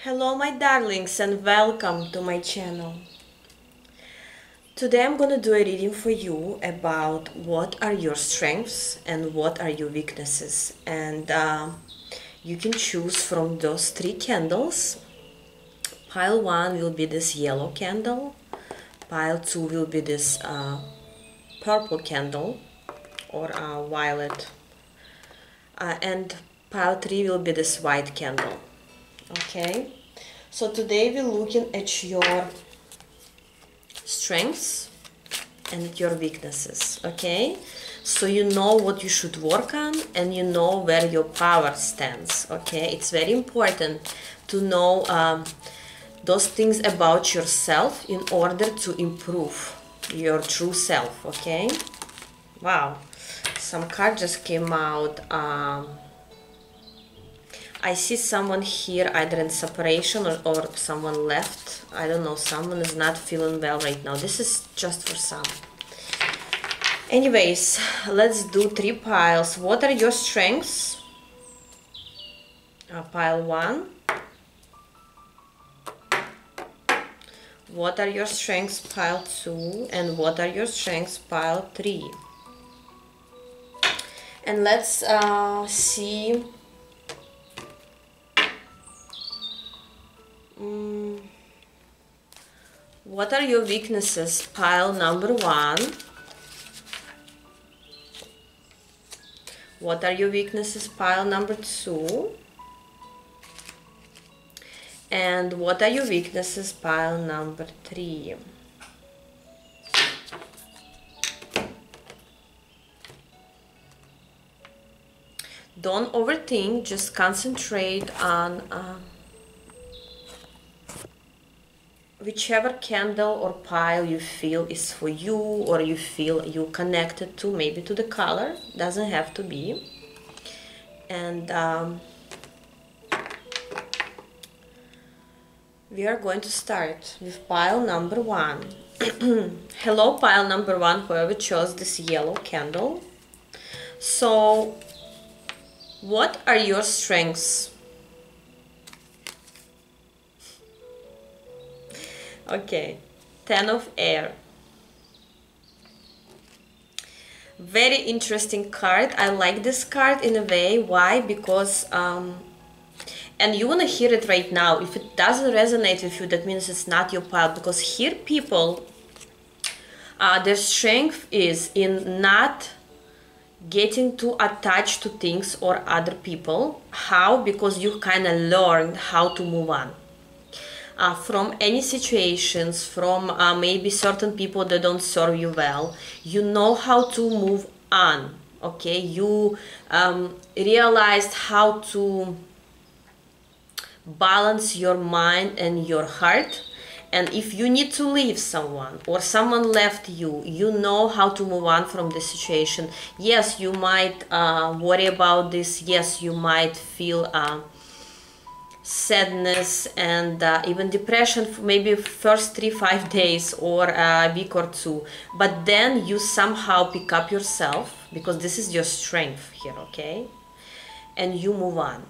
Hello my darlings and welcome to my channel. Today I'm gonna do a reading for you about what are your strengths and what are your weaknesses, and you can choose from those three candles. Pile 1 will be this yellow candle, pile 2 will be this purple candle or violet, and pile 3 will be this white candle. Okay, so today we're looking at your strengths and your weaknesses. Okay, so you know what you should work on and you know where your power stands. Okay, it's very important to know those things about yourself in order to improve your true self. Okay, wow, some cards just came out. I see someone here either in separation or someone left. I don't know, someone is not feeling well right now. This is just for some. Anyways, let's do 3 piles. What are your strengths? Pile 1. What are your strengths? Pile 2. And what are your strengths? Pile 3. And let's see what are your weaknesses? Pile number 1. What are your weaknesses? Pile number 2. And what are your weaknesses? Pile number 3. Don't overthink, just concentrate on whichever candle or pile you feel is for you, or you feel you connected to, maybe to the color, doesn't have to be. And we are going to start with pile number 1. Hello pile number 1, whoever chose this yellow candle. So what are your strengths? Okay, 10 of air. Very interesting card. I like this card in a way. Why? Because and you want to hear it right now. If it doesn't resonate with you, that means it's not your pile, because here people their strength is in not getting too attached to things or other people. How? Because you kind of learned how to move on from any situations, from maybe certain people that don't serve you well. You know how to move on. Okay, you realized how to balance your mind and your heart. And if you need to leave someone or someone left you, you know how to move on from the situation. Yes, you might worry about this. Yes, you might feel sadness and even depression for maybe first 3-5 days or a week or 2, but then you somehow pick up yourself, because this is your strength here. Okay, and you move on.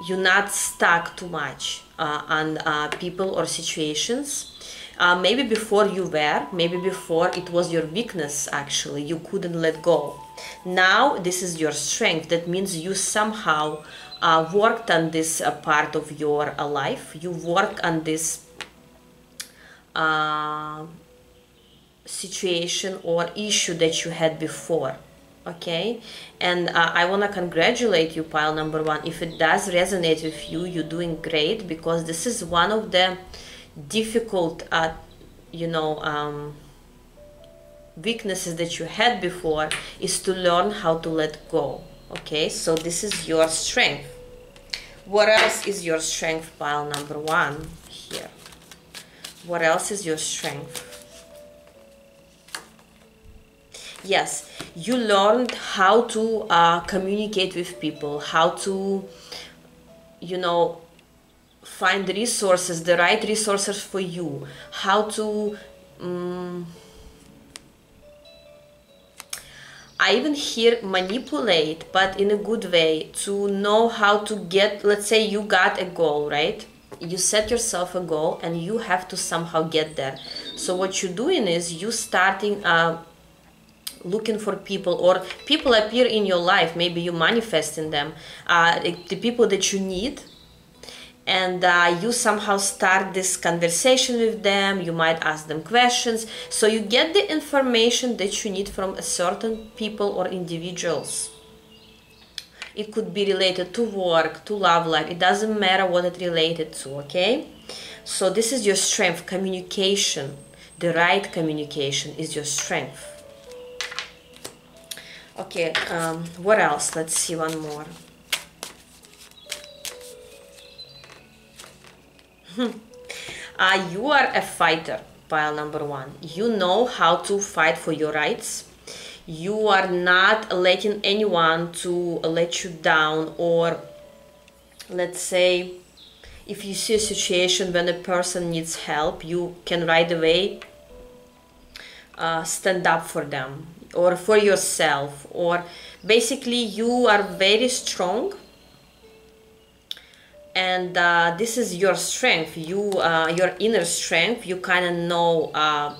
You're not stuck too much on people or situations. Maybe before you were, maybe before it was your weakness, actually you couldn't let go. Now this is your strength. That means you somehow worked on this part of your life. You work on this situation or issue that you had before. Okay, and I want to congratulate you, pile number 1. If it does resonate with you, you're doing great, because this is one of the difficult weaknesses that you had before, is to learn how to let go. Okay, so this is your strength. What else is your strength, pile number 1 here? What else is your strength? Yes, you learned how to communicate with people, how to, find resources, the right resources for you, how to I even hear manipulate, but in a good way, to know how to get, let's say you got a goal, right? You set yourself a goal and you have to somehow get there. So what you're doing is you starting looking for people, or people appear in your life, maybe you manifesting them, the people that you need, and you somehow start this conversation with them. You might ask them questions, so you get the information that you need from a certain people or individuals. It could be related to work, to love life, it doesn't matter what it related to, okay? So this is your strength, communication. The right communication is your strength. Okay, what else? Let's see one more. You are a fighter, pile number one. You know how to fight for your rights. You are not letting anyone to let you down, or let's say if you see a situation when a person needs help, you can right away stand up for them or for yourself, or basically you are very strong, and this is your strength, your inner strength. You kind of know,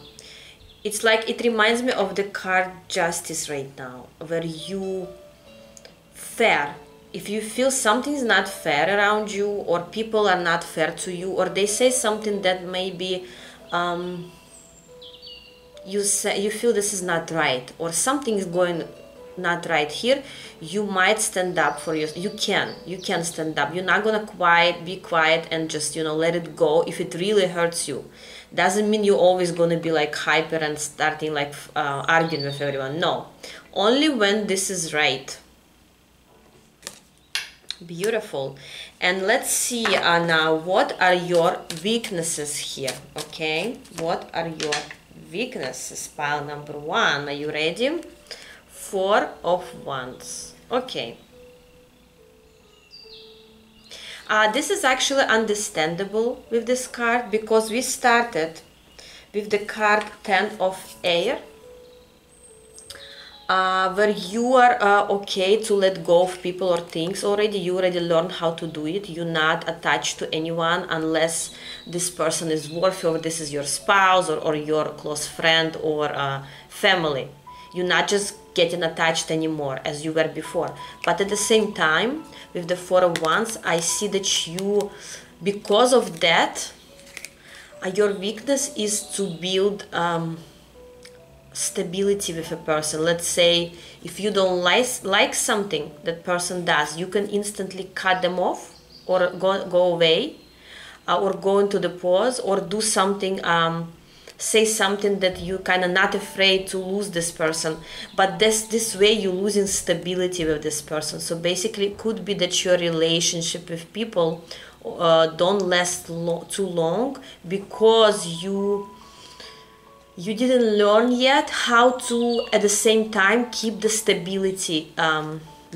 it's like, it reminds me of the card Justice right now, where you fair. If you feel something is not fair around you, or people are not fair to you, or they say something that maybe you feel this is not right, or something is going not right here, you might stand up for yourself. You can stand up. You're not gonna be quiet and just, you know, let it go if it really hurts you. Doesn't mean you're always gonna be like hyper and starting like arguing with everyone. No, only when this is right. Beautiful. And let's see now, what are your weaknesses here? Okay, what are your weaknesses? Pile number one. Are you ready? Four of Wands. Okay. This is actually understandable with this card, because we started with the card 10 of Air, where you are okay to let go of people or things already. You already learned how to do it. You're not attached to anyone unless this person is worthy, or this is your spouse, or your close friend, or family. You're not just getting attached anymore as you were before. But at the same time, with the Four of Wands, I see that you, because of that, your weakness is to build stability with a person. Let's say if you don't like something that person does, you can instantly cut them off, or go away, or go into the pause, or do something, say something that you kind of not afraid to lose this person. But this way you're losing stability with this person. So basically it could be that your relationship with people don't last too long, because you didn't learn yet how to at the same time keep the stability,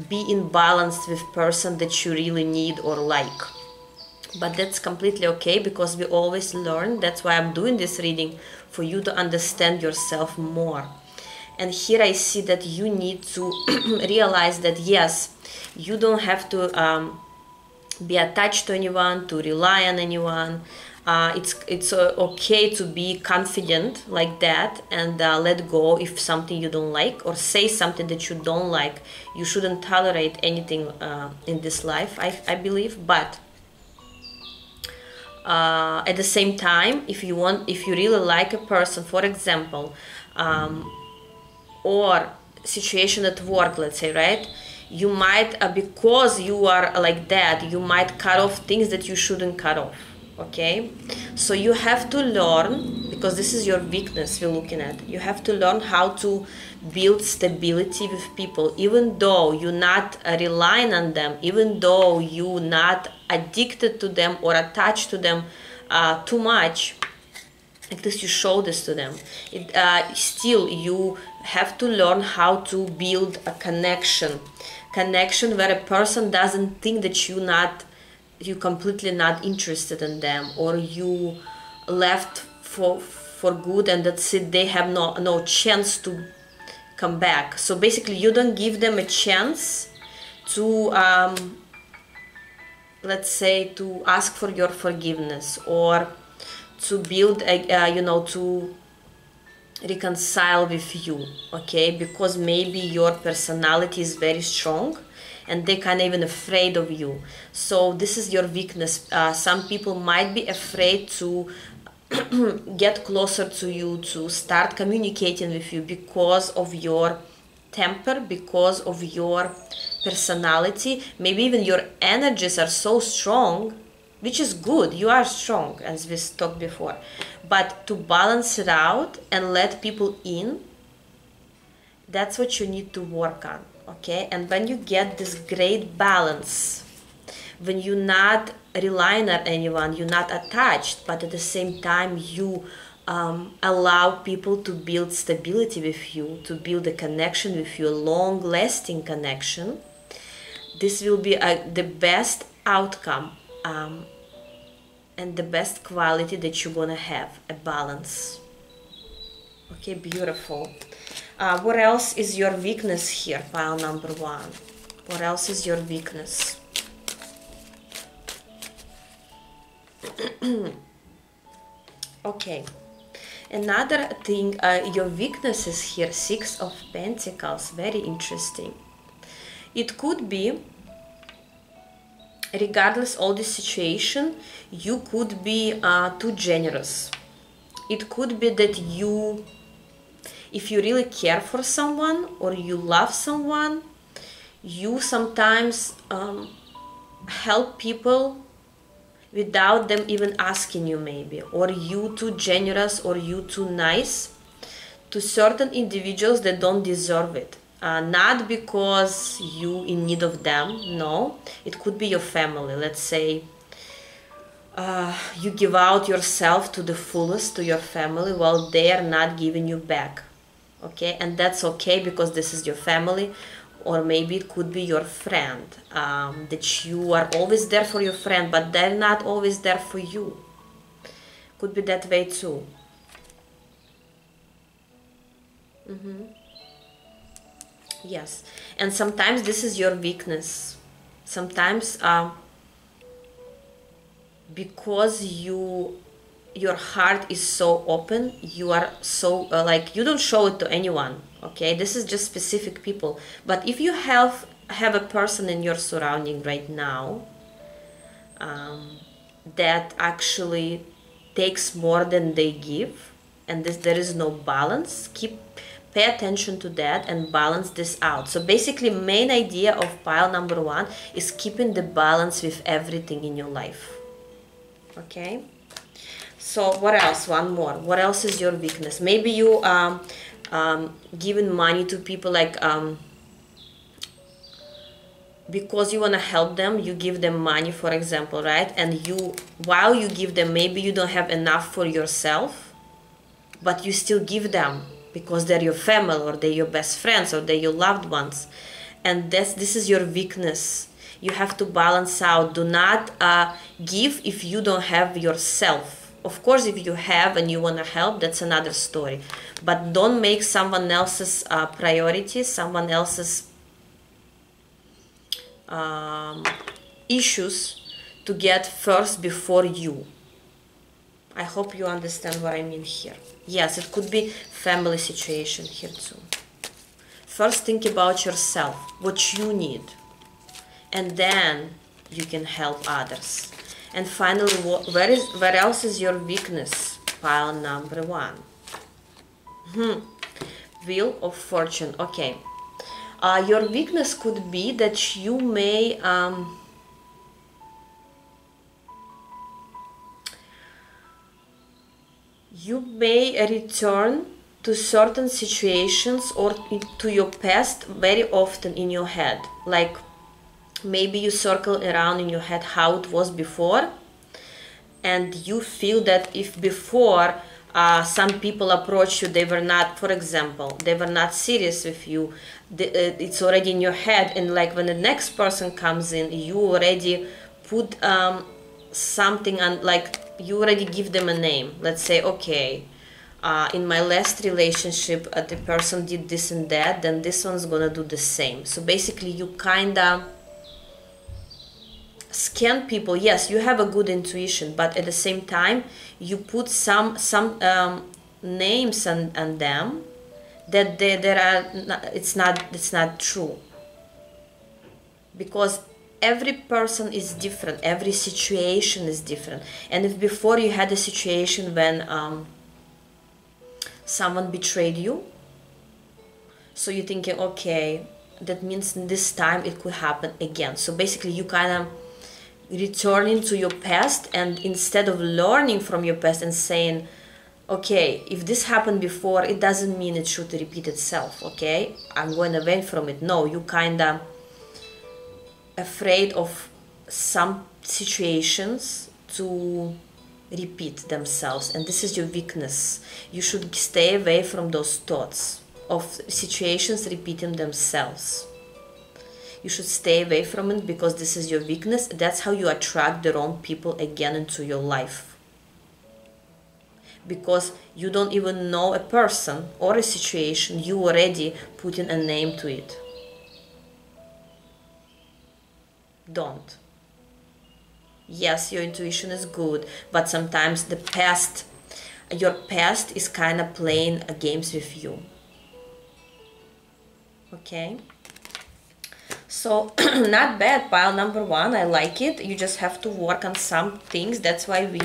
be in balance with person that you really need or like. But that's completely okay, because we always learn. That's why I'm doing this reading, for you to understand yourself more. And here I see that you need to realize that yes, you don't have to be attached to anyone, to rely on anyone. It's okay to be confident like that, and let go if something you don't like, or say something that you don't like. You shouldn't tolerate anything in this life, I believe. But at the same time, if you really like a person, for example, or situation at work, let's say, right, you might, because you are like that, you might cut off things that you shouldn't cut off. Okay, so you have to learn, because this is your weakness we're looking at. You have to learn how to build stability with people, even though you're not relying on them, even though you're not addicted to them or attached to them too much. At least you show this to them. Still, you have to learn how to build a connection where a person doesn't think that you completely not interested in them, or you left for good, and that's it. They have no chance to come back. So basically you don't give them a chance to let's say, to ask for your forgiveness, or to build a, to reconcile with you, okay? Because maybe your personality is very strong and they kind of even afraid of you. So this is your weakness. Some people might be afraid to get closer to you, to start communicating with you, because of your temper, because of your personality. Maybe even your energies are so strong, which is good. You are strong, as we talked before. But to balance it out and let people in, that's what you need to work on, okay? And when you get this great balance, when you're not relying on anyone, you're not attached, but at the same time you allow people to build stability with you, to build a connection with you, a long-lasting connection, this will be the best outcome, and the best quality that you're gonna have, a balance. Okay, beautiful. What else is your weakness here, pile number 1? What else is your weakness? Okay, another thing, your weakness is here, 6 of Pentacles, very interesting. It could be, regardless of the situation, you could be too generous. It could be that you, if you really care for someone or you love someone, you sometimes help people without them even asking you, maybe, or you too generous, or you too nice to certain individuals that don't deserve it. Not because you in need of them, no. It could be your family. Let's say you give out yourself to the fullest to your family while they are not giving you back, okay? And that's okay, because this is your family. Or maybe it could be your friend, that you are always there for your friend, but they're not always there for you. Could be that way too. Yes, and sometimes this is your weakness. Sometimes because your heart is so open, you are so like, you don't show it to anyone, okay? This is just specific people. But if you have a person in your surrounding right now that actually takes more than they give, and there is no balance, pay attention to that and balance this out. So basically, main idea of pile number 1 is keeping the balance with everything in your life, okay? So what else? One more. What else is your weakness? Maybe you giving money to people, like because you want to help them, you give them money, for example, right? And while you give them, maybe you don't have enough for yourself, but you still give them because they're your family, or they're your best friends, or they're your loved ones. And this is your weakness. You have to balance out. Do not give if you don't have yourself. Of course, if you have and you want to help, that's another story. But don't make someone else's priorities, someone else's issues to get first before you. I hope you understand what I mean here. Yes, it could be family situation here too. First think about yourself, what you need, and then you can help others. And finally, where else is your weakness? Pile number 1. Wheel of Fortune. Okay. Your weakness could be that you may return to certain situations or to your past very often in your head. Like, maybe you circle around in your head how it was before, and you feel that if before some people approach you, they were not, for example, they were not serious with you, it's already in your head, and like when the next person comes in, you already put something on, like you already give them a name. Let's say, okay, in my last relationship the person did this and that, then this one's gonna do the same. So basically you kinda scan people. Yes, you have a good intuition, but at the same time you put some names on them that there are it's not true, because every person is different, every situation is different. And if before you had a situation when someone betrayed you, so you're thinking, okay, that means this time it could happen again. So basically you kind of returning to your past, and instead of learning from your past and saying, okay, if this happened before, it doesn't mean it should repeat itself, okay, I'm going away from it. No, you kind of afraid of some situations to repeat themselves, and this is your weakness. You should stay away from those thoughts of situations repeating themselves. You should stay away from it, because this is your weakness. That's how you attract the wrong people again into your life, because you don't even know a person or a situation, you already putting a name to it. Don't. Yes, your intuition is good, but sometimes the past, your past is kind of playing games with you. Okay, so not bad, pile number one. I like it. You just have to work on some things. That's why we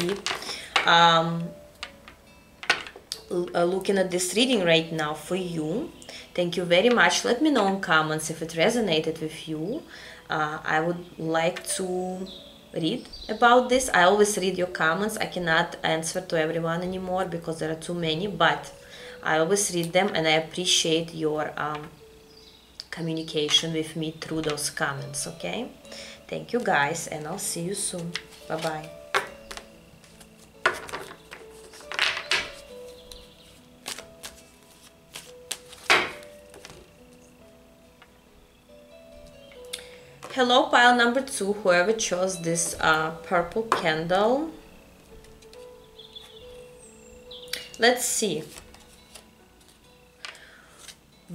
looking at this reading right now for you. Thank you very much. Let me know in comments if it resonated with you. I would like to read about this. I always read your comments. I cannot answer to everyone anymore because there are too many, but I always read them, and I appreciate your communication with me through those comments. Okay, thank you guys, and I'll see you soon. Bye bye. Hello, pile number two, whoever chose this purple candle. Let's see.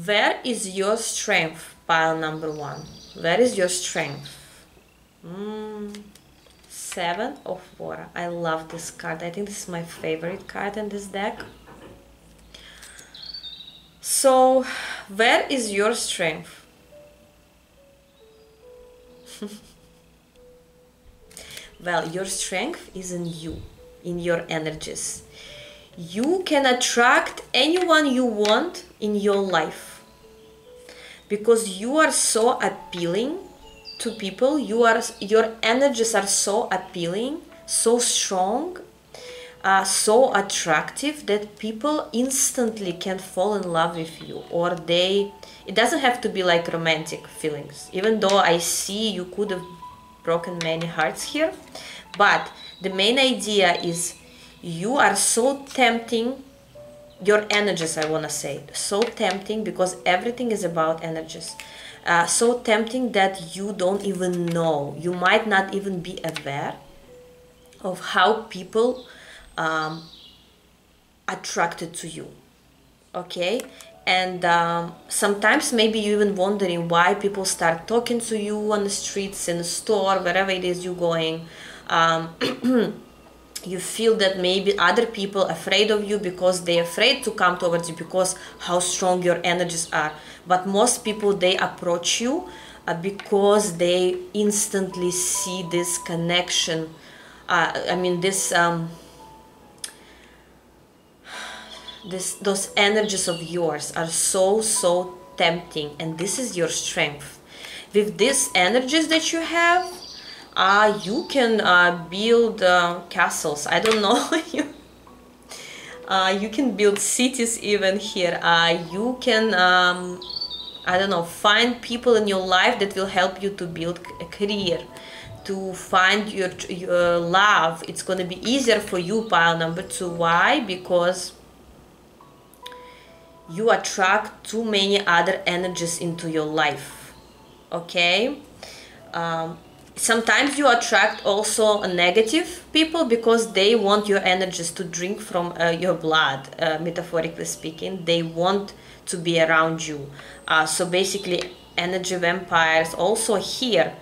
Where is your strength, pile number one? Where is your strength? Seven of Water. I love this card. I think this is my favorite card in this deck. So, where is your strength? Well, your strength is in you, in your energies. You can attract anyone you want in your life, because you are so appealing to people. Your energies are so appealing, so strong, so attractive, that people instantly can fall in love with you, or it doesn't have to be like romantic feelings, even though I see you could have broken many hearts here, but the main idea is you are so tempting. Your energies, I want to say, so tempting, because everything is about energies. So tempting that you don't even know, you might not even be aware of how people attracted to you. Okay, and sometimes maybe you even wondering why people start talking to you on the streets, in the store, wherever it is you're going. You feel that maybe other people are afraid of you because they're afraid to come towards you because how strong your energies are. But most people, they approach you because they instantly see this connection. I mean, those energies of yours are so tempting, and this is your strength. With these energies that you have, you can build castles. I don't know. You can build cities even here. You can I don't know, find people in your life that will help you to build a career, to find your love. It's going to be easier for you, pile number two. Why? Because you attract too many other energies into your life. Okay, sometimes you attract also negative people because they want your energies to drink from your blood, metaphorically speaking. They want to be around you. So basically energy vampires also here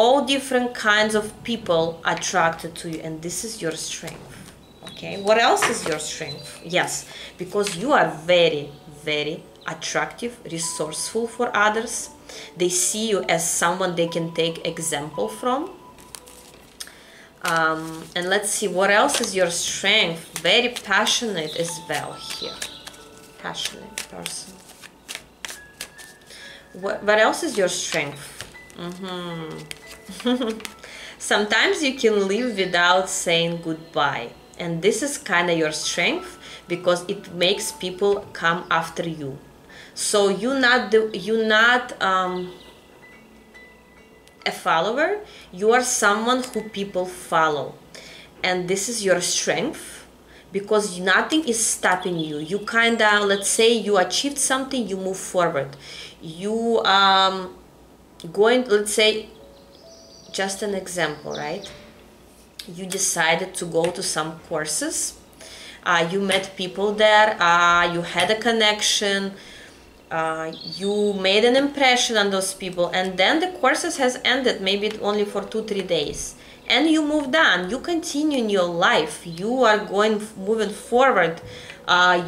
all different kinds of people attracted to you, and this is your strength. Okay, what else is your strength? Yes, because you are very, very attractive, resourceful for others. They see you as someone they can take example from. And let's see, what else is your strength? Very passionate as well here. Passionate person. What else is your strength? Sometimes you can live without saying goodbye. And this is kind of your strength, because it makes people come after you. So you're not a follower, you are someone who people follow, and this is your strength, because nothing is stopping you. You kind of, let's say you achieved something, you move forward. You going, let's say, just an example, right? You decided to go to some courses, you met people there, you had a connection, you made an impression on those people, and then the courses has ended, maybe only for 2-3 days, and you moved on, you continue in your life, you are moving forward,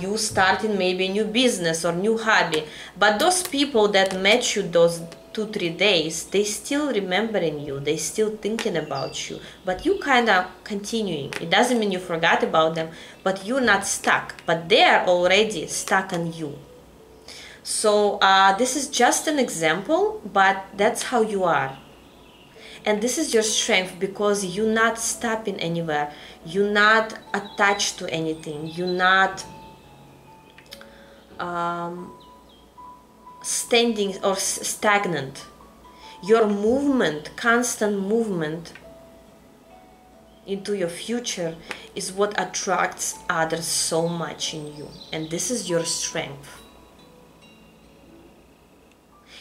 you starting maybe a new business or new hobby, but those people that met you those 2-3 days, they still remembering you, they still thinking about you, but you kind of continuing. It doesn't mean you forgot about them, but you're not stuck, but they are already stuck on you. So this is just an example, but that's how you are. And this is your strength, because you're not stopping anywhere. You're not attached to anything. You're not standing or stagnant. Your movement, constant movement into your future is what attracts others so much in you. And this is your strength.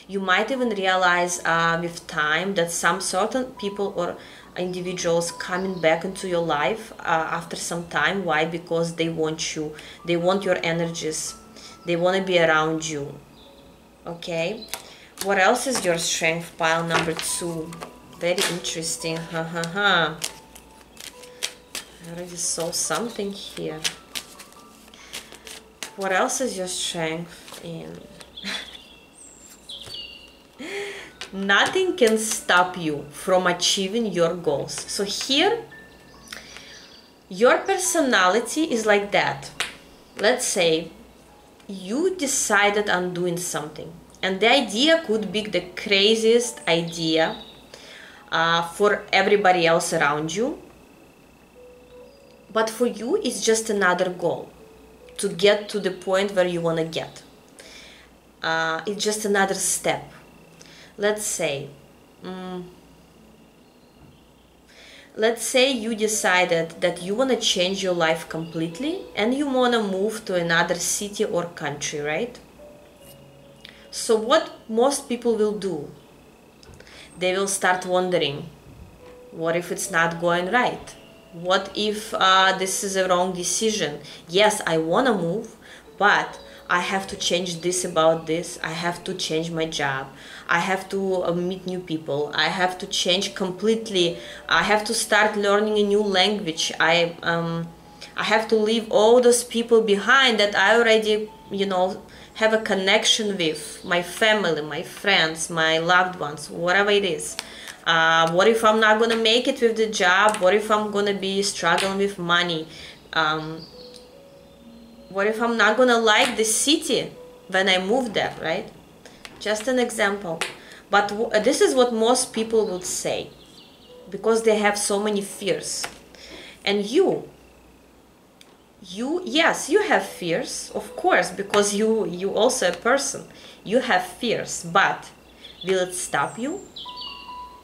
You might even realize with time that some certain people or individuals coming back into your life after some time. Why? Because they want you, they want your energies, they want to be around you. Okay, what else is your strength? Pile number 2. Very interesting. I already saw something here. What else is your strength in? Nothing can stop you from achieving your goals. So here, your personality is like that. Let's say you decided on doing something, and the idea could be the craziest idea for everybody else around you, but for you it's just another goal to get to the point where you want to get. It's just another step. Let's say you decided that you want to change your life completely, and you want to move to another city or country, right? So what most people will do, they will start wondering, what if it's not going right? What if this is a wrong decision? Yes, I want to move, but I have to change this about this. I have to change my job. I have to meet new people. I have to change completely. I have to start learning a new language. I have to leave all those people behind that I already, have a connection with. My family, my friends, my loved ones, whatever it is. What if I'm not going to make it with the job? What if I'm going to be struggling with money? What if I'm not going to like the city when I move there, right? Just an example. But this is what most people would say, because they have so many fears. And yes, you have fears, of course, because you also a person. You have fears, but will it stop you?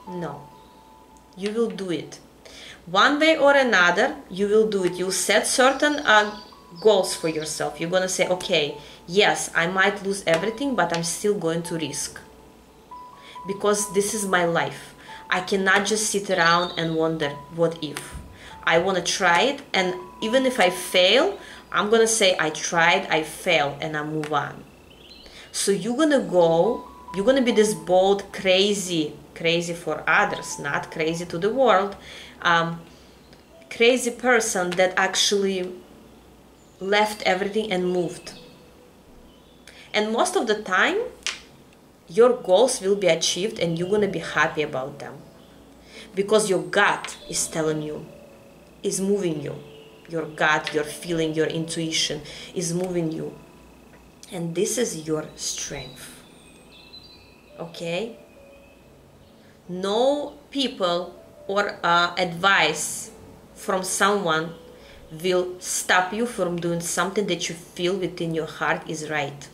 No. You will do it. One way or another, you will do it. You'll set certain goals for yourself. You're going to say, okay, yes, I might lose everything, but I'm still going to risk. Because this is my life. I cannot just sit around and wonder, what if? I want to try it, and even if I fail, I'm going to say, I tried, I failed, and I move on. So you're going to be this bold, crazy crazy for others, not crazy to the world. Crazy person that actually left everything and moved. And most of the time, your goals will be achieved and you're gonna be happy about them. Because your gut is telling you, is moving you. Your gut, your feeling, your intuition is moving you. And this is your strength. Okay? No people or advice from someone will stop you from doing something that you feel within your heart is right.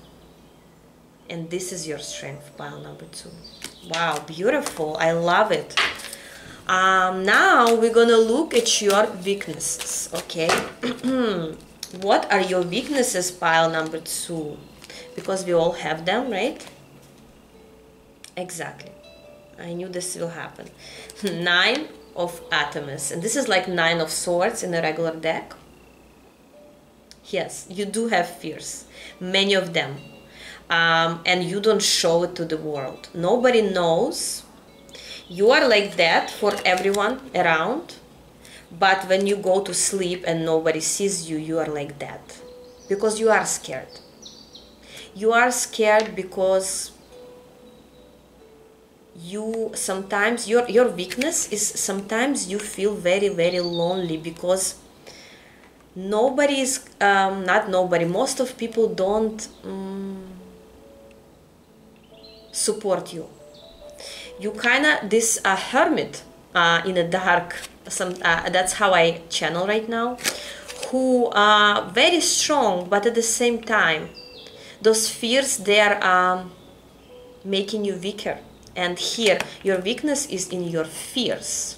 And this is your strength, pile number 2. Wow, beautiful. I love it. Now we're gonna look at your weaknesses, okay? What are your weaknesses, pile number 2? Because we all have them, right? Exactly. I knew this will happen. 9 of Atoms. And this is like 9 of Swords in a regular deck. Yes, you do have fears. Many of them. And you don't show it to the world. Nobody knows. You are like that for everyone around. But when you go to sleep and nobody sees you, you are like that. Because you are scared. You are scared because you sometimes, your weakness is sometimes you feel very, very lonely because nobody is, not nobody, most of people don't support you. You kind of this hermit in a dark, that's how I channel right now, who are very strong, but at the same time those fears, they are making you weaker. And here your weakness is in your fears.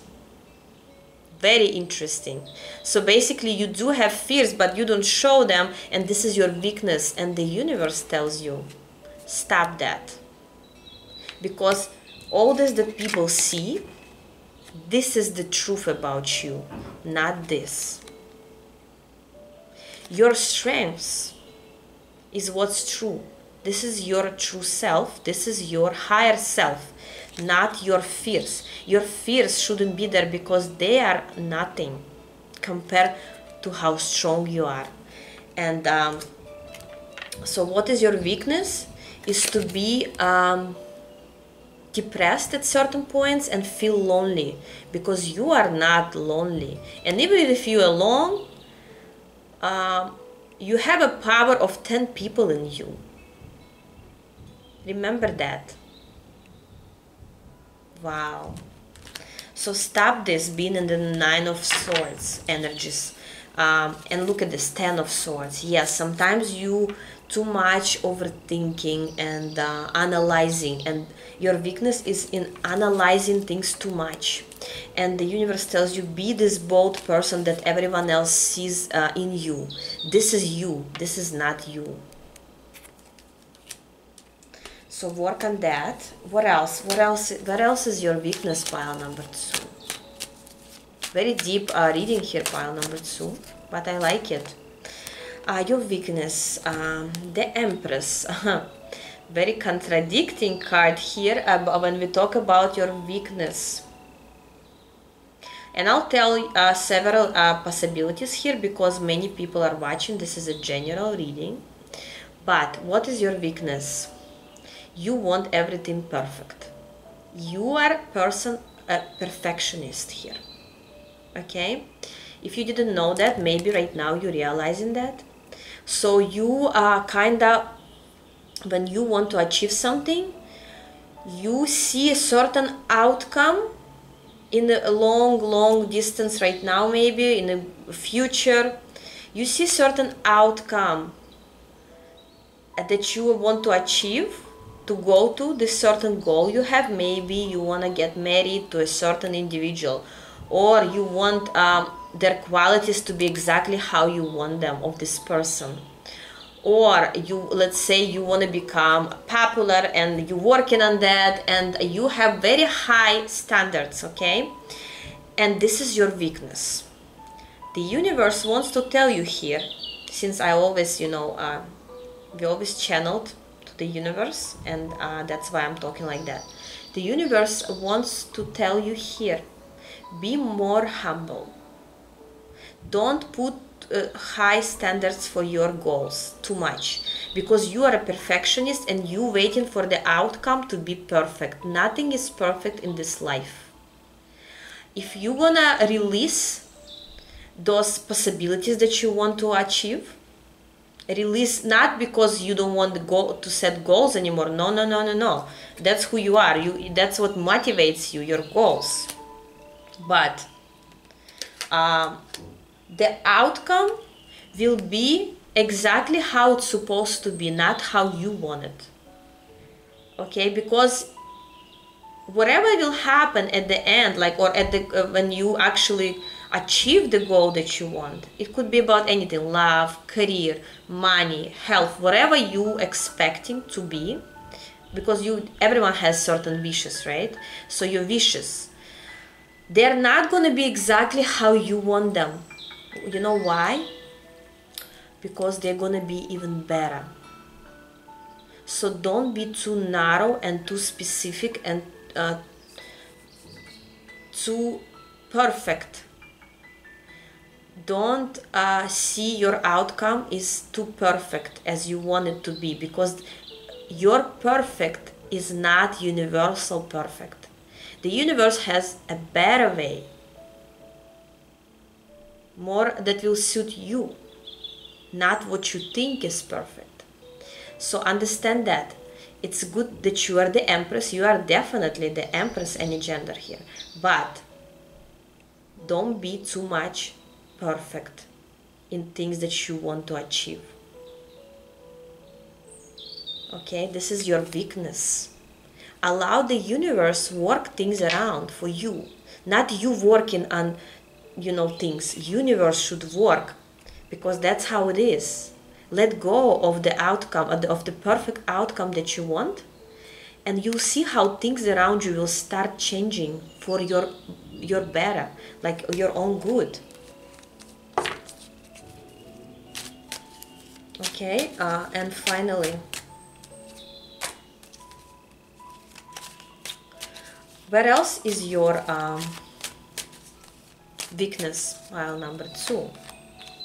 Very interesting. So basically you do have fears, but you don't show them, and this is your weakness, and the universe tells you stop that. Because all this that people see, this is the truth about you, not this. Your strengths is what's true. This is your true self. This is your higher self, not your fears. Your fears shouldn't be there because they are nothing compared to how strong you are. And so what is your weakness? Is to be depressed at certain points and feel lonely, because you are not lonely. And even if you're alone, you have a power of 10 people in you. Remember that. Wow. So stop this being in the 9 of Swords energies. And look at this 10 of Swords. Yes, sometimes you too much overthinking and analyzing, and your weakness is in analyzing things too much. And the universe tells you, be this bold person that everyone else sees in you. This is you. This is not you. So work on that. What else? What else is your weakness, pile number 2? Very deep reading here, pile number 2, but I like it. Your weakness, the Empress. Very contradicting card here when we talk about your weakness. And I'll tell several possibilities here because many people are watching. This is a general reading. But what is your weakness? You want everything perfect. You are a perfectionist here. Okay? If you didn't know that, maybe right now you're realizing that. So you are kinda, when you want to achieve something, you see a certain outcome in a long distance right now, maybe in the future. You see certain outcome that you want to achieve, to go to this certain goal you have. Maybe you want to get married to a certain individual, or you want their qualities to be exactly how you want them of this person. Or you, let's say you want to become popular and you're working on that and you have very high standards, okay? And this is your weakness. The universe wants to tell you here, since I always, we always channeled to the universe, and that's why I'm talking like that. The universe wants to tell you here, be more humble. Don't put high standards for your goals too much, because you are a perfectionist and you waiting for the outcome to be perfect. Nothing is perfect in this life. If you wanna release those possibilities that you want to achieve, release, not because you don't want to set goals anymore. No. That's who you are. That's what motivates you, your goals. But the outcome will be exactly how it's supposed to be, not how you want it. Okay, because whatever will happen at the end, like, or at the when you actually achieve the goal that you want, it could be about anything: love, career, money, health, whatever you expecting to be, because everyone has certain wishes, right? So your wishes, they're not going to be exactly how you want them. You know why? Because they're going to be even better. So don't be too narrow and too specific and too perfect. Don't see your outcome is too perfect as you want it to be, because your perfect is not universal perfect. The universe has a better way, more that will suit you, not what you think is perfect. So understand that. It's good that you are the Empress. You are definitely the Empress, any gender here. But don't be too much perfect in things that you want to achieve. Okay, this is your weakness. Allow the universe work things around for you, not you working on, things. Universe should work, because that's how it is. Let go of the outcome, of the perfect outcome that you want, and you'll see how things around you will start changing for your better, like your own good. Okay, and finally, where else is your weakness? Pile number 2.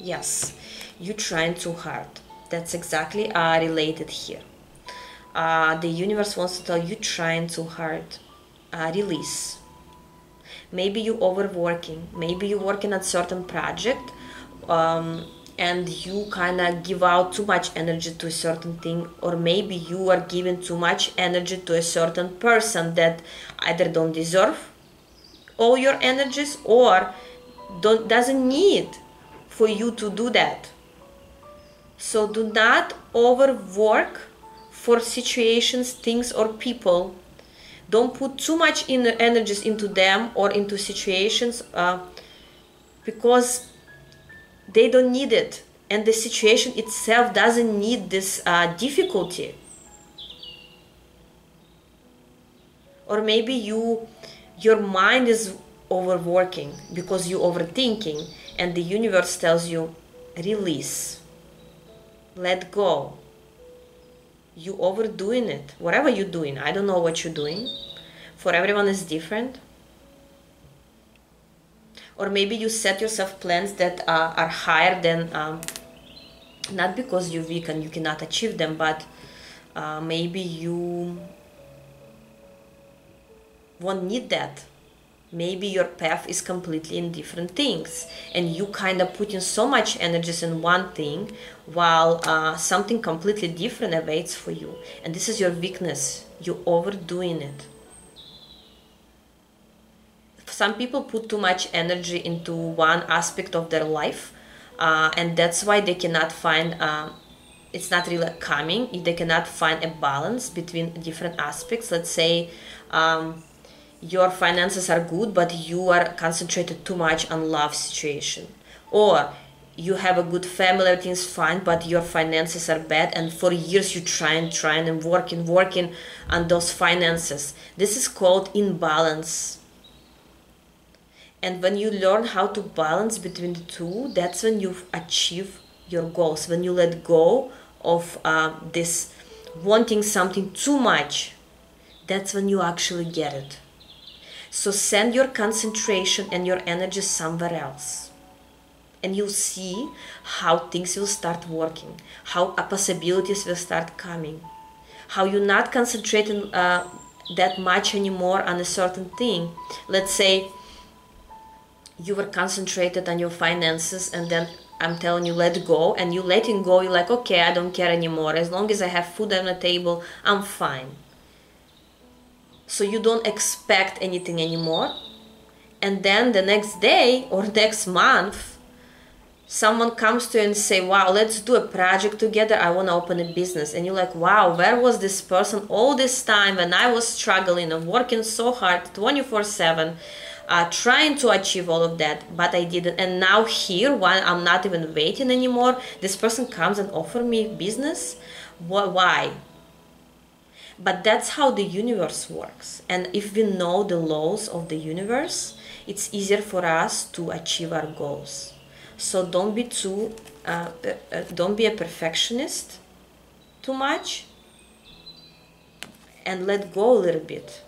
Yes, you trying too hard. That's exactly related here. The universe wants to tell you trying too hard. Release. Maybe you overworking. Maybe you're working on certain project, and you kind of give out too much energy to a certain thing, or maybe you are giving too much energy to a certain person that either don't deserve all your energies or doesn't need for you to do that. So do not overwork for situations, things, or people. Don't put too much energies into them or into situations, because they don't need it, and the situation itself doesn't need this difficulty. Or maybe your mind is overworking because you're overthinking, and the universe tells you release, let go. You overdoing it, whatever you're doing. I don't know what you're doing. For everyone is different. Or maybe you set yourself plans that are higher than, not because you're weak and you cannot achieve them, but maybe you won't need that. Maybe your path is completely in different things, and you kind of put in so much energies in one thing while something completely different awaits for you. And this is your weakness. You're overdoing it. Some people put too much energy into one aspect of their life, and that's why they cannot find, it's not really coming, they cannot find a balance between different aspects. Let's say your finances are good, but you are concentrated too much on love situation. Or you have a good family, everything's fine, but your finances are bad, and for years you trying and working on those finances. This is called imbalance. And when you learn how to balance between the two, that's when you achieve your goals. When you let go of this wanting something too much, that's when you actually get it. So send your concentration and your energy somewhere else. And you'll see how things will start working, how possibilities will start coming, how you're not concentrating that much anymore on a certain thing. Let's say you were concentrated on your finances, and then I'm telling you let go, and you letting go, you're like, okay, I don't care anymore. As long as I have food on the table, I'm fine. So you don't expect anything anymore. And then the next day or next month, someone comes to you and say, wow, let's do a project together. I want to open a business. And you're like, wow, where was this person all this time when I was struggling and working so hard 24/7, trying to achieve all of that, but I didn't. And now here, while I'm not even waiting anymore, this person comes and offers me business. Why? But that's how the universe works. And if we know the laws of the universe, it's easier for us to achieve our goals. So don't be don't be a perfectionist too much, and let go a little bit.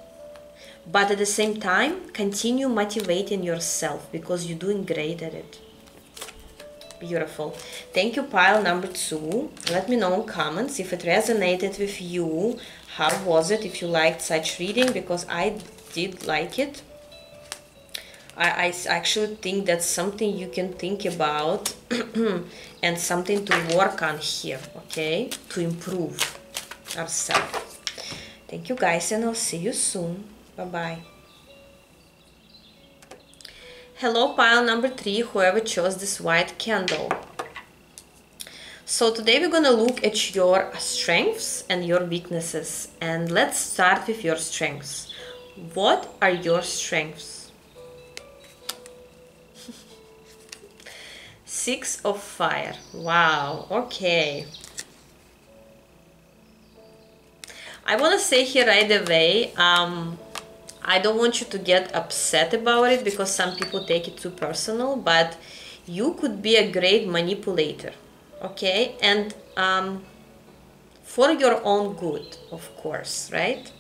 But at the same time, continue motivating yourself because you're doing great at it. Beautiful. Thank you, pile number 2. Let me know in comments if it resonated with you. How was it? If you liked such reading, because I did like it. I actually think that's something you can think about and something to work on here, okay? To improve ourselves. Thank you, guys, and I'll see you soon. Bye-bye. Hello, pile number 3, whoever chose this white candle. So today we're gonna look at your strengths and your weaknesses. And let's start with your strengths. What are your strengths? 6 of fire. Wow, okay. I wanna say here right away, I don't want you to get upset about it because some people take it too personal, but you could be a great manipulator, okay? And for your own good, of course, right?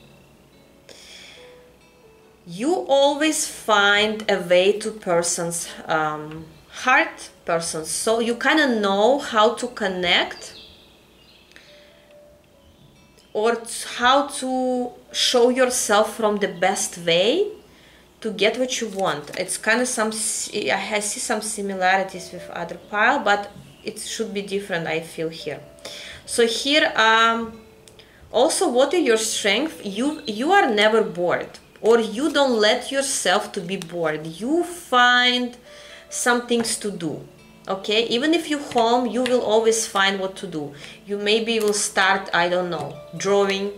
You always find a way to person's heart, person's soul. You kind of know how to connect or how to show yourself from the best way to get what you want. It's kind of I see some similarities with other pile, but it should be different, I feel here. So here, also, what are your strengths? You are never bored, or you don't let yourself to be bored. You find some things to do. Okay, even if you're home, you will always find what to do. You maybe will start, I don't know, drawing.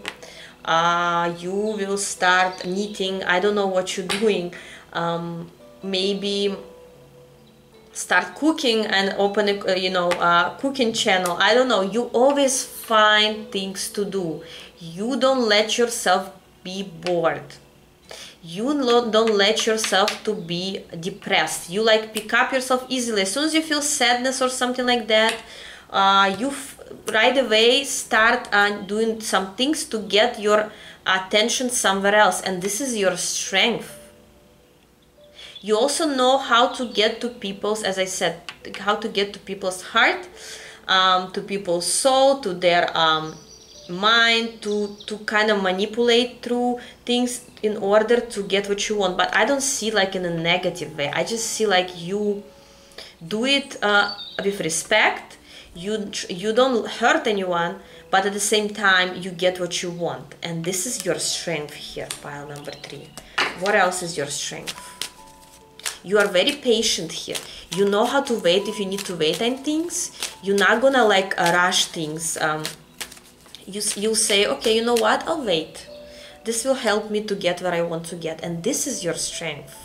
You will start knitting. I don't know what you're doing. Maybe start cooking and open a cooking channel. I don't know. You always find things to do. You don't let yourself be bored. You don't let yourself to be depressed. You like pick up yourself easily. As soon as you feel sadness or something like that, you right away start doing some things to get your attention somewhere else. And this is your strength. You also know how to get to people's, as I said, how to get to people's heart, to people's soul, to their mind, to kind of manipulate through things in order to get what you want. But I don't see like in a negative way. I just see like you do it with respect. You don't hurt anyone, but at the same time you get what you want. And this is your strength here, pile number 3. What else is your strength? You are very patient here. You know how to wait if you need to wait on things. You're not gonna like rush things. You say, okay, you know what, I'll wait. This will help me to get where I want to get. And this is your strength.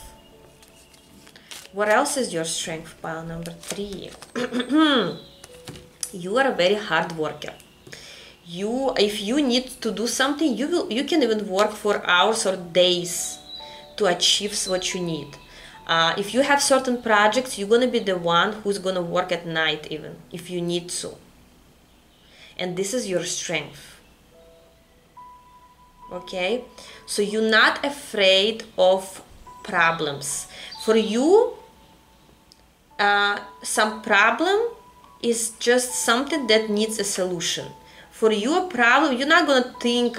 What else is your strength, pile number 3? You are a very hard worker. If you need to do something, you can even work for hours or days to achieve what you need. If you have certain projects, you're gonna be the one who's gonna work at night even, if you need to. And this is your strength. Okay, so you're not afraid of problems. For you, some problem is just something that needs a solution. For you, a problem, you're not gonna think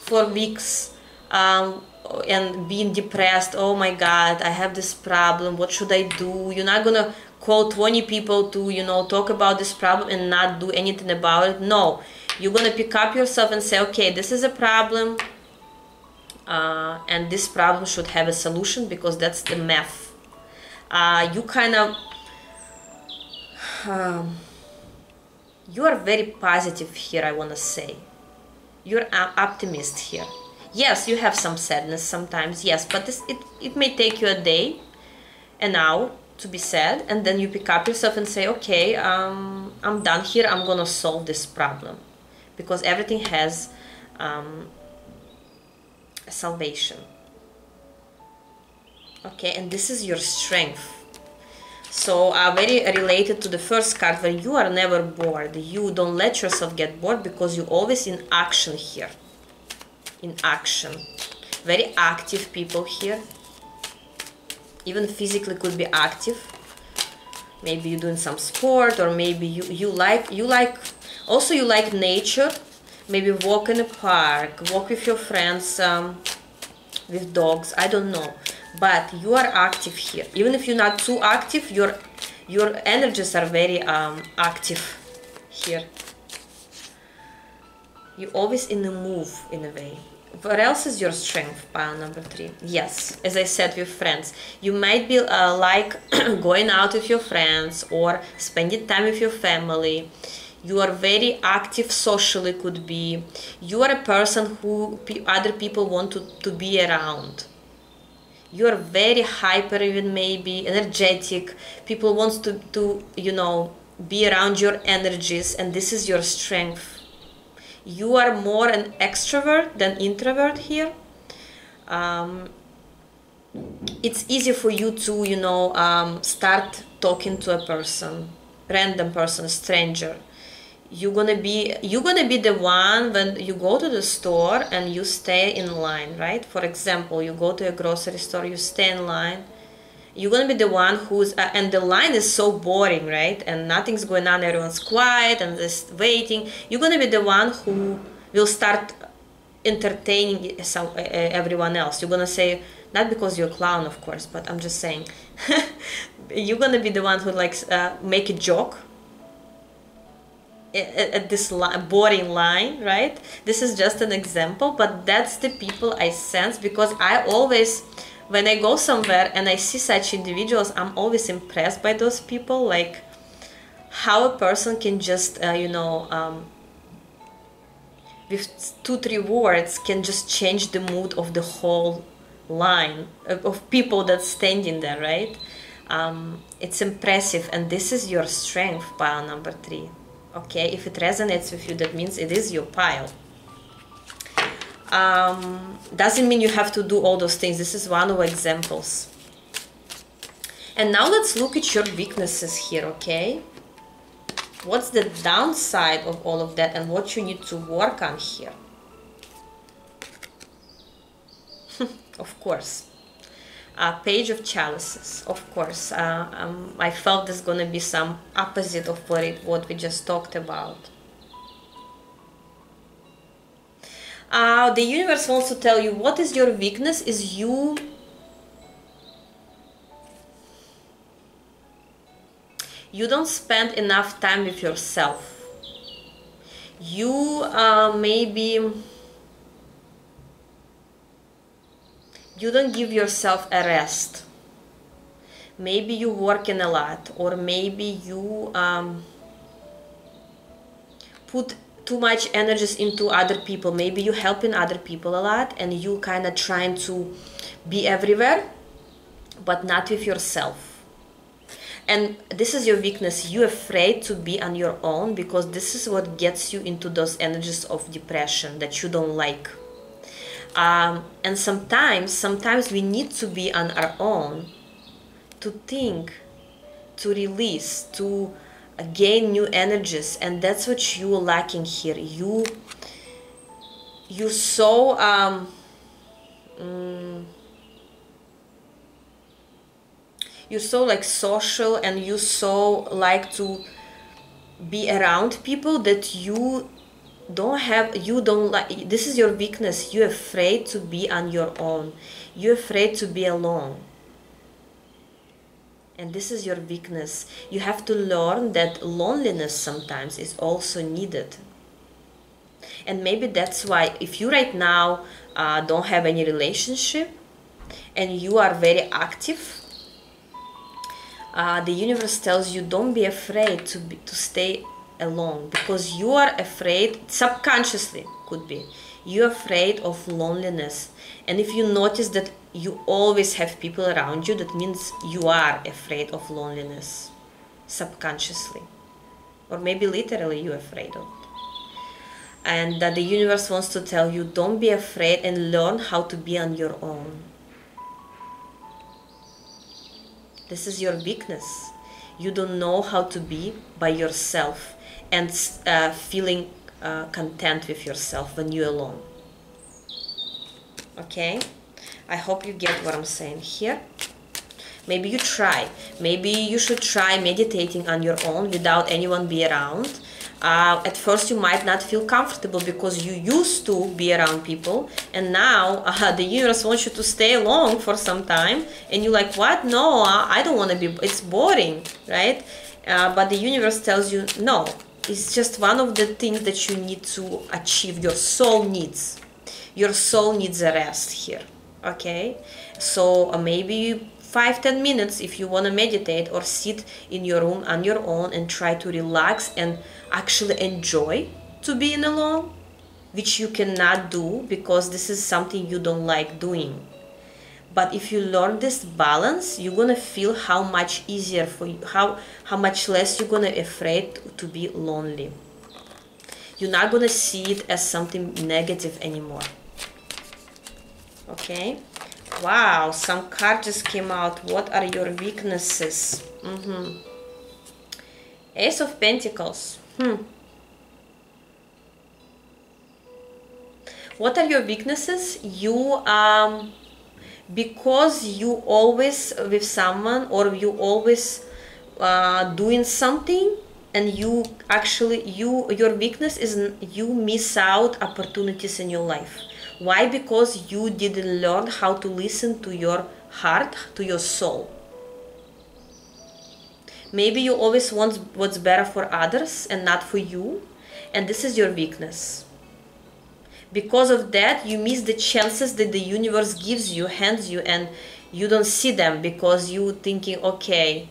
for weeks and being depressed. Oh my God, I have this problem. What should I do? You're not gonna call 20 people to, you know, talk about this problem and not do anything about it. No, you're gonna pick up yourself and say, okay, this is a problem, and this problem should have a solution, because that's the math. You kind of you are very positive here, I want to say. You're an optimist here. Yes, you have some sadness sometimes, yes, but it may take you a day, an hour to be sad, and then you pick up yourself and say, okay, I'm done here, I'm gonna solve this problem, because everything has a salvation. Okay, and this is your strength. So very related to the first card, where you are never bored. You don't let yourself get bored, because you're always in action here. In action. Very active people here. Even physically could be active. Maybe you're doing some sport, or maybe you like nature. Maybe walk in a park, walk with your friends, with dogs, I don't know. But you are active here. Even if you're not too active, your energies are very active here. You're always in a move, in a way. What else is your strength, pile number 3? Yes, as I said, with friends. You might be like going out with your friends, or spending time with your family. You are very active socially, could be. You are a person who other people want to be around. You are very hyper, even maybe energetic. People want to you know, be around your energies, and this is your strength. You are more an extrovert than introvert here. It's easy for you to, you know, start talking to a person, random person, stranger. You're gonna be the one when you go to the store and you stay in line, right? For example, you go to a grocery store, you stay in line. You're gonna be the one who's and the line is so boring, right? And nothing's going on, everyone's quiet and just waiting. You're gonna be the one who will start entertaining everyone else. You're gonna say, not because you're a clown, of course, but I'm just saying, you're gonna be the one who likes make a joke at this boring line, right? This is just an example, but that's the people I sense, because I always, when I go somewhere and I see such individuals, I'm always impressed by those people, like how a person can just you know, with 2-3 words can just change the mood of the whole line of people that's standing there, right? It's impressive, and this is your strength, pile number 3. Okay, if it resonates with you, that means it is your pile. Doesn't mean you have to do all those things. This is one of the examples. And now let's look at your weaknesses here, okay? What's the downside of all of that, and what you need to work on here? Of course. Page of chalices, of course. I felt there's gonna be some opposite of what we just talked about. The universe wants to tell you what is your weakness is you don't spend enough time with yourself. You maybe you don't give yourself a rest. Maybe you working a lot, or maybe you put too much energies into other people. Maybe you helping other people a lot, and you kind of trying to be everywhere, but not with yourself. And this is your weakness. You're afraid to be on your own, because this is what gets you into those energies of depression that you don't like. And sometimes we need to be on our own to think, to release, to gain new energies, and that's what you're lacking here. you're so you're so like social, and you so like to be around people that you don't like. This is your weakness. You're afraid to be on your own. You're afraid to be alone. And this is your weakness. You have to learn that loneliness sometimes is also needed. And maybe that's why, if you right now don't have any relationship and you are very active, the universe tells you don't be afraid to stay alone, because you are afraid, subconsciously could be, you're afraid of loneliness. And if you notice that you always have people around you, that means you are afraid of loneliness subconsciously, or maybe literally you're afraid of it. And that the universe wants to tell you don't be afraid and learn how to be on your own. This is your weakness. You don't know how to be by yourself and feeling content with yourself when you're alone. Okay? I hope you get what I'm saying here. Maybe you try. Maybe you should try meditating on your own without anyone be around. At first you might not feel comfortable because you used to be around people, and now the universe wants you to stay alone for some time, and you're like, what? No, I don't want to be, it's boring, right? But the universe tells you, no, it's just one of the things that you need to achieve. Your soul needs a rest here. Okay, so maybe 5-10 minutes if you want to meditate, or sit in your room on your own and try to relax and actually enjoy to being alone, which you cannot do because this is something you don't like doing. But if you learn this balance, you're gonna feel how much easier for you, how much less you're gonna afraid to be lonely. You're not gonna see it as something negative anymore. Okay. Wow, some cards just came out. What are your weaknesses? Ace of Pentacles. What are your weaknesses? You because you always with someone, or you always doing something, and you actually your weakness is you miss out opportunities in your life. Why? Because you didn't learn how to listen to your heart, to your soul. Maybe you always want what's better for others and not for you, and this is your weakness. Because of that, you miss the chances that the universe gives you, hands you, and you don't see them because you thinking, okay,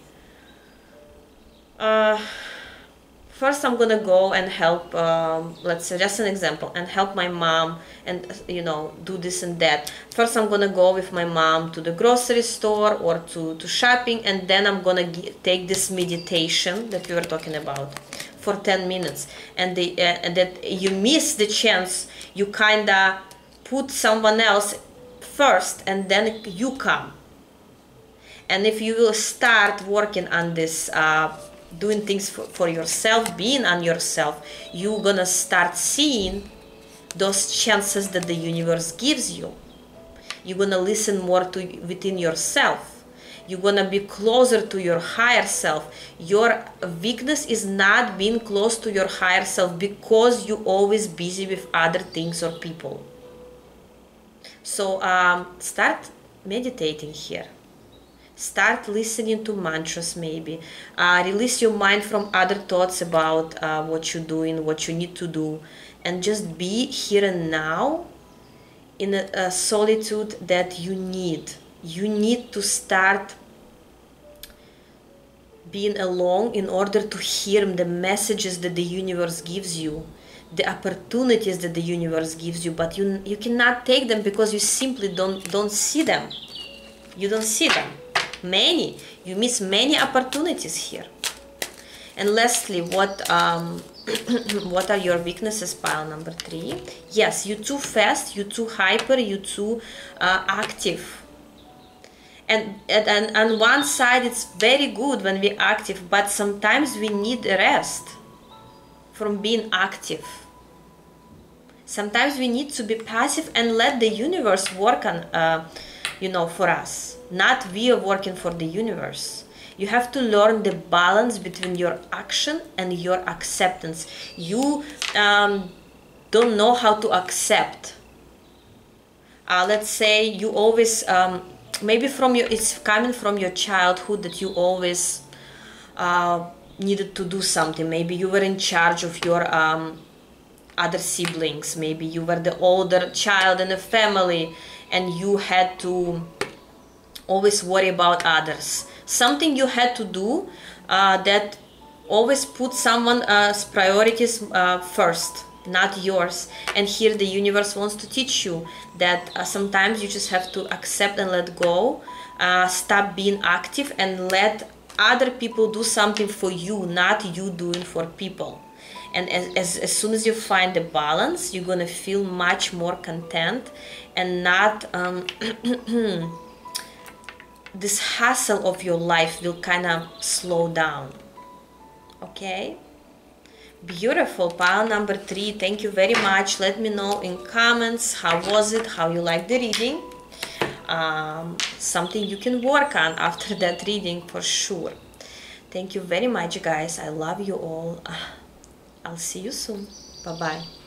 first I'm gonna go and help, let's say, just an example, and help my mom, and do this and that. First I'm gonna go with my mom to the grocery store or to shopping, and then I'm gonna take this meditation that we were talking about for 10 minutes, and that you miss the chance. You kinda put someone else first, and then you come. And if you will start working on this, doing things for yourself, being on yourself, you're gonna start seeing those chances that the universe gives you. You're gonna listen more to within yourself. You're gonna be closer to your higher self. Your weakness is not being close to your higher self because you're always busy with other things or people. So start meditating here. Start listening to mantras, maybe. Release your mind from other thoughts about what you're doing, what you need to do, and just be here and now in a solitude that you need. You need to start being alone in order to hear the messages that the universe gives you, the opportunities that the universe gives you, but you cannot take them because you simply don't see them. You don't see them. You miss many opportunities here. And lastly, what are your weaknesses, pile number 3? Yes, you're too fast, you're too hyper, you're too active. And on one side it's very good when we're active, but sometimes we need a rest from being active. Sometimes we need to be passive and let the universe work on, for us. Not we are working for the universe. You have to learn the balance between your action and your acceptance. You don't know how to accept. Let's say you always, maybe it's coming from your childhood that you always needed to do something. Maybe you were in charge of your other siblings. Maybe you were the older child in the family and you had to always worry about others. Something you had to do that always put someone's priorities first, not yours. And here the universe wants to teach you that sometimes you just have to accept and let go, stop being active and let other people do something for you, not you doing for people. And as soon as you find the balance, you're gonna feel much more content and not this hassle of your life will kind of slow down. Okay, beautiful. Pile number 3, thank you very much. Let me know in comments how was it, how you like the reading. Something you can work on after that reading for sure. Thank you very much, guys. I love you all. I'll see you soon. Bye bye.